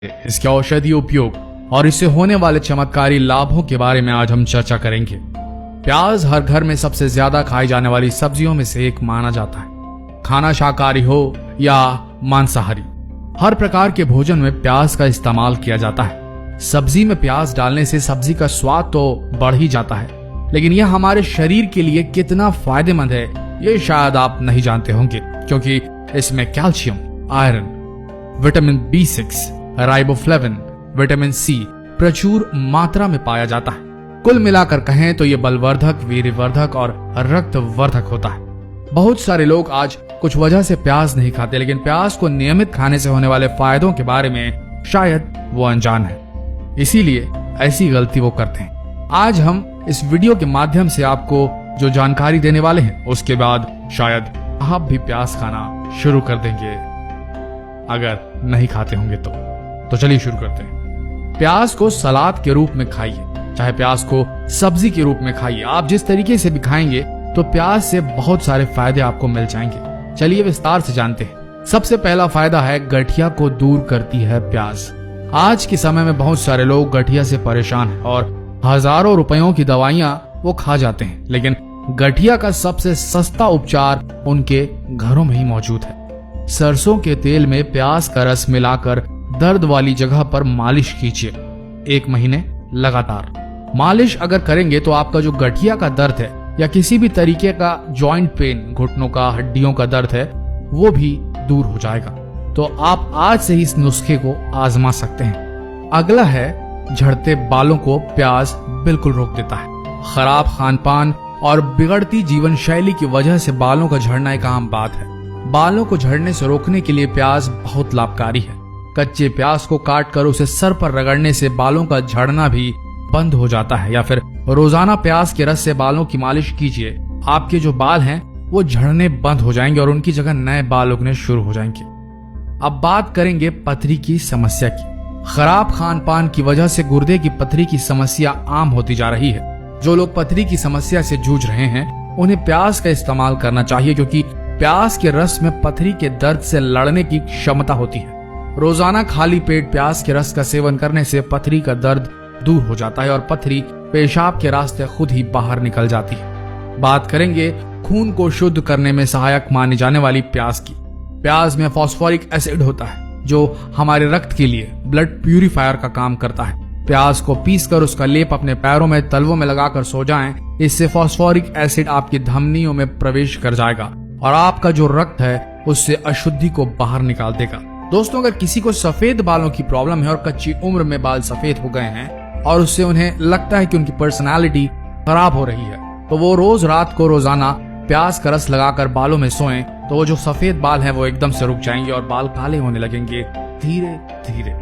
इसके औषधीय उपयोग और इससे होने वाले चमत्कारी लाभों के बारे में आज हम चर्चा करेंगे। प्याज हर घर में सबसे ज्यादा खाई जाने वाली सब्जियों में से एक माना जाता है। खाना शाकाहारी हो या मांसाहारी, हर प्रकार के भोजन में प्याज का इस्तेमाल किया जाता है। सब्जी में प्याज डालने से सब्जी का स्वाद तो बढ़ ही जाता है, लेकिन यह हमारे शरीर के लिए कितना फायदेमंद है ये शायद आप नहीं जानते होंगे, क्योंकि इसमें calcium, iron, vitamin B6, riboflavin, vitamin C प्रचुर मात्रा में पाया जाता है। कुल मिलाकर कहें तो ये बलवर्धक, वीर्यवर्धक और रक्तवर्धक होता है। बहुत सारे लोग आज कुछ वजह से प्याज नहीं खाते, लेकिन प्याज को नियमित खाने से होने वाले फायदों के बारे में शायद वो अनजान है, इसीलिए ऐसी गलती वो करते हैं। आज हम इस वीडियो के माध्यम से आपको जो जानकारी देने वाले हैं, उसके बाद शायद आप भी प्याज खाना शुरू कर देंगे अगर नहीं खाते होंगे तो चलिए शुरू करते हैं। प्याज को सलाद के रूप में खाइए, चाहे प्याज को सब्जी के रूप में खाइए। आप जिस तरीके से भी खाएंगे तो प्याज से बहुत सारे फायदे आपको मिल जाएंगे। चलिए विस्तार से जानते हैं। सबसे पहला फायदा है, गठिया को दूर करती है प्याज। आज के समय में बहुत सारे लोग गठिया से परेशान हैं और हजारों रुपयों की दवाइयां वो खा जाते हैं, लेकिन गठिया का सबसे सस्ता उपचार उनके घरों में ही मौजूद है। सरसों के तेल में प्याज का रस मिलाकर दर्द वाली जगह पर मालिश कीजिए 1 महीने लगातार। मालिश अगर करेंगे तो आपका जो गठिया का दर्द है या किसी भी तरीके का जॉइंट पेन, घुटनों का, हड्डियों का दर्द है, वो भी दूर हो जाएगा। तो आप आज से ही इस नुस्खे को आजमा सकते हैं। अगला है, झड़ते बालों को प्याज बिल्कुल रोक देता है। खराब खानपान और बिगड़ती जीवन शैली की वजह से बालों का झड़ना एक आम बात है। बालों को झड़ने से रोकने के लिए प्याज बहुत लाभकारी है। कच्चे प्याज को काटकर उसे सर पर रगड़ने से बालों का झड़ना भी बंद हो जाता है, या फिर रोजाना प्याज के रस से बालों की मालिश कीजिए। आपके जो बाल हैं वो झड़ने बंद हो जाएंगे और उनकी जगह नए बाल उगने शुरू हो जाएंगे। अब बात करेंगे पथरी की समस्या की। खराब खान पान की वजह से गुर्दे की पथरी की समस्या आम होती जा रही है। जो लोग पथरी की समस्या से जूझ रहे हैं उन्हें प्याज का इस्तेमाल करना चाहिए, क्योंकि प्याज के रस में पथरी के दर्द से लड़ने की क्षमता होती है। रोजाना खाली पेट प्याज के रस का सेवन करने से पथरी का दर्द दूर हो जाता है और पथरी पेशाब के रास्ते खुद ही बाहर निकल जाती है। बात करेंगे खून को शुद्ध करने में सहायक मानी जाने वाली प्याज की। प्याज में फास्फोरिक एसिड होता है जो हमारे रक्त के लिए ब्लड प्यूरिफायर का काम करता है। प्याज को पीसकर उसका लेप अपने पैरों में, तलवों में लगाकर सो जाएं। इससे फास्फोरिक एसिड आपकी धमनियों में प्रवेश कर जाएगा और आपका जो रक्त है उससे अशुद्धि को बाहर निकाल देगा। दोस्तों, अगर किसी को सफेद बालों की प्रॉब्लम है और कच्ची उम्र में बाल सफेद हो गए हैं और उससे उन्हें लगता है कि उनकी पर्सनालिटी खराब हो रही है, तो वो रोज रात को रोजाना प्याज का रस लगाकर बालों में सोएं, तो वो जो सफेद बाल हैं वो एकदम से रुक जाएंगे और बाल काले होने लगेंगे धीरे धीरे।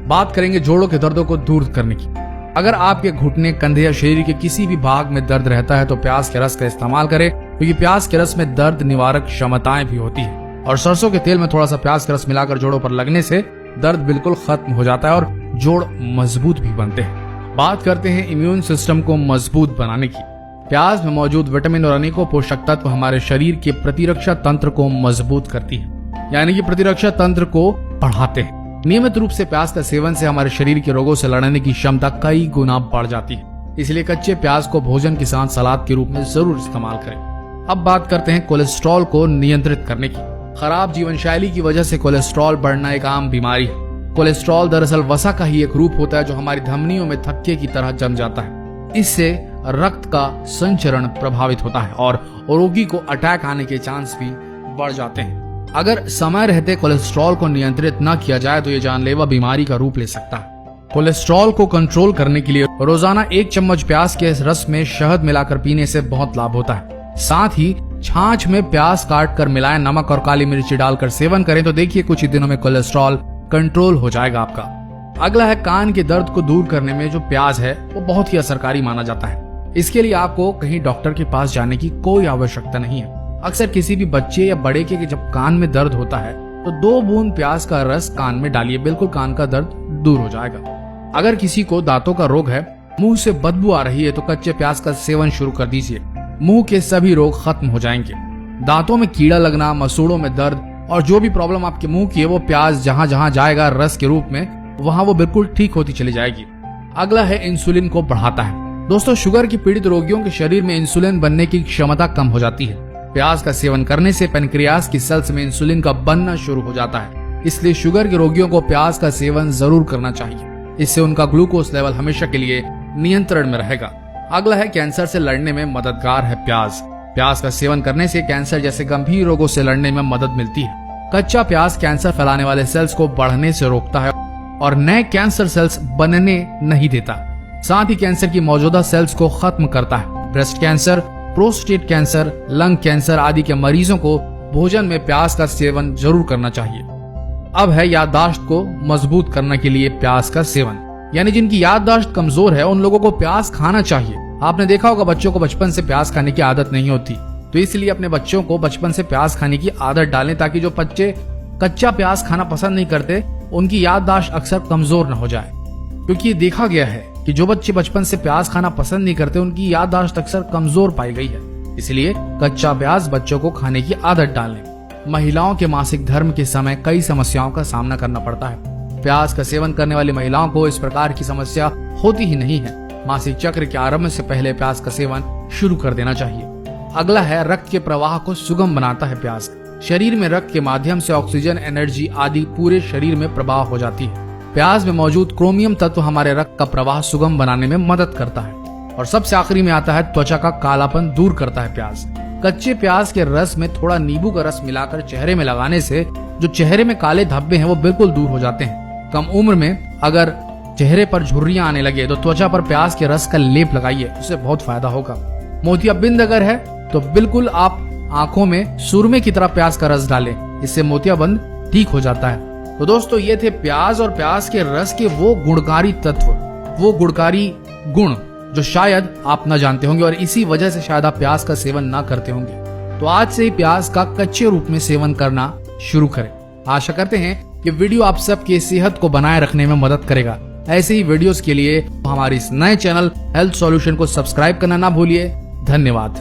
बात करेंगे जोड़ों के दर्दों को दूर करने की। अगर आपके घुटने, कंधे या शरीर के किसी भी भाग में दर्द रहता है तो प्याज के रस का इस्तेमाल करें, क्योंकि प्याज के रस में दर्द निवारक क्षमताएं भी होती है। और सरसों के तेल में थोड़ा सा प्याज का रस मिलाकर जोड़ों पर लगने से दर्द बिल्कुल खत्म हो जाता है और जोड़ मजबूत भी बनते हैं। बात करते हैं इम्यून सिस्टम को मजबूत बनाने की। प्याज में मौजूद विटामिन और अनेकों पोषक तत्व हमारे शरीर के प्रतिरक्षा तंत्र को मजबूत करती है, यानी कि प्रतिरक्षा तंत्र को बढ़ाते हैं। नियमित रूप से प्याज का सेवन से हमारे शरीर के रोगों से लड़ने की क्षमता कई गुना बढ़ जाती है। इसलिए कच्चे प्याज को भोजन के साथ सलाद के रूप में जरूर इस्तेमाल करें। अब बात करते हैं कोलेस्ट्रॉल को नियंत्रित करने की। खराब जीवन शैली की वजह से कोलेस्ट्रॉल बढ़ना एक आम बीमारी है। कोलेस्ट्रॉल दरअसल वसा का ही एक रूप होता है जो हमारी धमनियों में थक्के की तरह जम जाता है। इससे रक्त का संचरण प्रभावित होता है और रोगी को अटैक आने के चांस भी बढ़ जाते हैं। अगर समय रहते कोलेस्ट्रॉल को नियंत्रित न किया जाए तो ये जानलेवा बीमारी का रूप ले सकता है। कोलेस्ट्रॉल को कंट्रोल करने के लिए रोजाना 1 चम्मच प्याज के रस में शहद मिलाकर पीने से बहुत लाभ होता है। साथ ही छाछ में प्याज काट कर मिलाएं, नमक और काली मिर्ची डालकर सेवन करें तो देखिए कुछ ही दिनों में कोलेस्ट्रॉल कंट्रोल हो जाएगा आपका। अगला है, कान के दर्द को दूर करने में जो प्याज है वो बहुत ही असरकारी माना जाता है। इसके लिए आपको कहीं डॉक्टर के पास जाने की कोई आवश्यकता नहीं है। अक्सर किसी भी बच्चे या बड़े के जब कान में दर्द होता है तो 2 बूंद प्याज का रस कान में डालिए, बिल्कुल कान का दर्द दूर हो जाएगा। अगर किसी को दांतों का रोग है, मुंह से बदबू आ रही है तो कच्चे प्याज का सेवन शुरू कर दीजिए। मुंह के सभी रोग खत्म हो जाएंगे। दांतों में कीड़ा लगना, मसूड़ों में दर्द और जो भी प्रॉब्लम आपके मुंह की है वो प्याज जहां जहां जाएगा रस के रूप में वहां वो बिल्कुल ठीक होती चली जाएगी। अगला है इंसुलिन को बढ़ाता है। दोस्तों, शुगर की पीड़ित रोगियों के शरीर में इंसुलिन बनने की क्षमता कम हो जाती है। प्याज का सेवन करने से पेनक्रियास की सेल्स में इंसुलिन का बनना शुरू हो जाता है, इसलिए शुगर के रोगियों को प्याज का सेवन जरूर करना चाहिए। इससे उनका ग्लूकोज लेवल हमेशा के लिए नियंत्रण में रहेगा। अगला है कैंसर से लड़ने में मददगार है प्याज। प्याज का सेवन करने से कैंसर जैसे गंभीर रोगों से लड़ने में मदद मिलती है। कच्चा प्याज कैंसर फैलाने वाले सेल्स को बढ़ने से रोकता है और नए कैंसर सेल्स बनने नहीं देता। साथ ही कैंसर की मौजूदा सेल्स को खत्म करता है। Breast cancer, prostate cancer, lung cancer आदि के मरीजों को भोजन में प्याज का सेवन जरूर करना चाहिए। अब है याददाश्त को मजबूत करने के लिए प्याज का सेवन, यानी जिनकी याददाश्त कमजोर है उन लोगों को प्याज खाना चाहिए। आपने देखा होगा बच्चों को बचपन से प्याज खाने की आदत नहीं होती, तो इसलिए अपने बच्चों को बचपन से प्याज खाने की आदत डालें ताकि जो बच्चे कच्चा प्याज खाना पसंद नहीं करते उनकी याददाश्त अक्सर कमजोर न हो जाए। क्योंकि ये देखा गया है कि जो बच्चे बचपन से प्याज खाना पसंद नहीं करते उनकी याददाश्त अक्सर कमजोर पाई गई है। इसलिए कच्चा प्याज बच्चों को खाने की आदत डालें। महिलाओं के मासिक धर्म के समय कई समस्याओं का सामना करना पड़ता है। प्याज का सेवन करने वाली महिलाओं को इस प्रकार की समस्या होती ही नहीं है। मासिक चक्र के आरंभ से पहले प्याज का सेवन शुरू कर देना चाहिए। अगला है रक्त के प्रवाह को सुगम बनाता है प्याज। शरीर में रक्त के माध्यम से ऑक्सीजन, एनर्जी आदि पूरे शरीर में प्रवाह हो जाती है। प्याज में मौजूद क्रोमियम तत्व हमारे रक्त का प्रवाह सुगम बनाने में मदद करता है। और सबसे आखिरी में आता है त्वचा का कालापन दूर करता है प्याज। कच्चे प्याज के रस में थोड़ा नींबू का रस मिलाकर चेहरे में लगाने से जो चेहरे में काले धब्बे हैं वो बिल्कुल दूर हो जाते हैं। कम उम्र में अगर चेहरे पर झुर्रियां आने लगे तो त्वचा पर प्याज के रस का लेप लगाइए, उससे बहुत फायदा होगा। मोतियाबिंद अगर है तो बिल्कुल आप आंखों में सुरमे की तरह प्याज का रस डालें, इससे मोतियाबिंद ठीक हो जाता है। तो दोस्तों, ये थे प्याज और प्याज के रस के वो गुणकारी तत्व, वो गुणकारी गुण जो शायद आप न जानते होंगे और इसी वजह से शायद आप प्याज का सेवन ना करते होंगे। तो आज से ही प्याज का कच्चे रूप में सेवन करना शुरू करें। आशा करते हैं कि वीडियो आप सबकी सेहत को बनाए रखने में मदद करेगा। ऐसे ही वीडियोस के लिए हमारे इस नए चैनल हेल्थ सॉल्यूशन को सब्सक्राइब करना ना भूलिए। धन्यवाद।